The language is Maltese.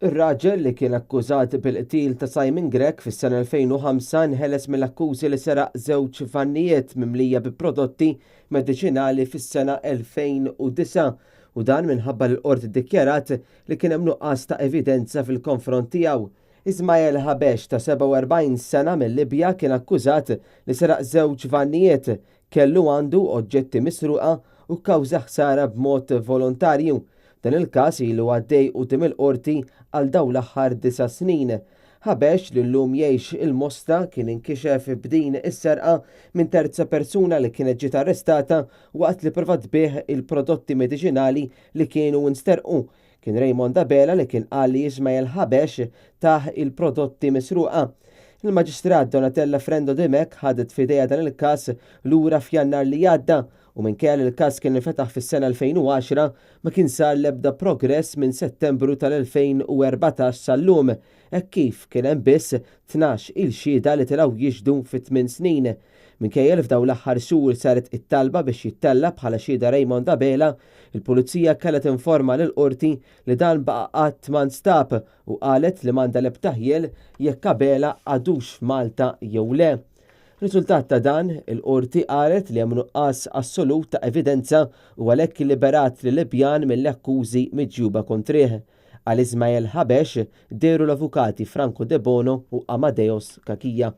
Ir-raġel li kien akkużat bil-qtil ta' Simon Grech fis-sena 2005 nħeles mill-akkużi li seraq żewġ vannijiet mimlija bi prodotti mediċinali fis-sena 2009 u dan minħabba li l-qorti ddikjarat li kien hemm nuqqas ta' evidenza fil-konfront tiegħu. Ismael Habesh ta' 47 sena mill-Libja kien akkużat li seraq żewġ vannijiet, kellu għandu oġġetti misruqa u kkawża ħsara b'mod volontarju. Dan il-każ ilu għaddej quddiem il-qorti għal dawn l-aħħar 9 snin. Habesh li llum jgħix il-Mosta kien inkixef b'din is-serqa minn terza persuna li kienet ġiet arrestata waqt li prova tbieħ il-prodotti mediċinali li kienu nsterqu. Kien Raymond Abela li kien qal li Ismael Habesh taħ il-prodotti misruqa. Il-Maġistrat Donatella Frendo Dimek ħadet f'idejha dan il-każ lura f'Jannar li għadda u minkejja li l-każ kien infetaħ fis-sena 2010 ma kien sar l-ebda progress minn Settembru tal-2014 sal-lum, hekk kif kien hemm biss 12 il-xhieda li tilgħu jiġdu fi-8 snin. Minkejja li f'dawn l-aħħar xhur saret it-talba biex jittella bħala xhieda Raymond Abela, il-Pulizija kellha tinforma lill-qorti li dan baqa' qatt ma nstab u qalet li m'għandha l-ebda ħiel jekk Abela għadux f'Malta jew le. Riżultat ta' dan, il-qorti qalet li hemm nuqqas assolut ta' evidenza u għalhekk liberat lil Libjan mill-akkużi miġjuba kontrih. Għal Ismael Habesh deru l-avukati Franco De Bono u Amadeus Kakija.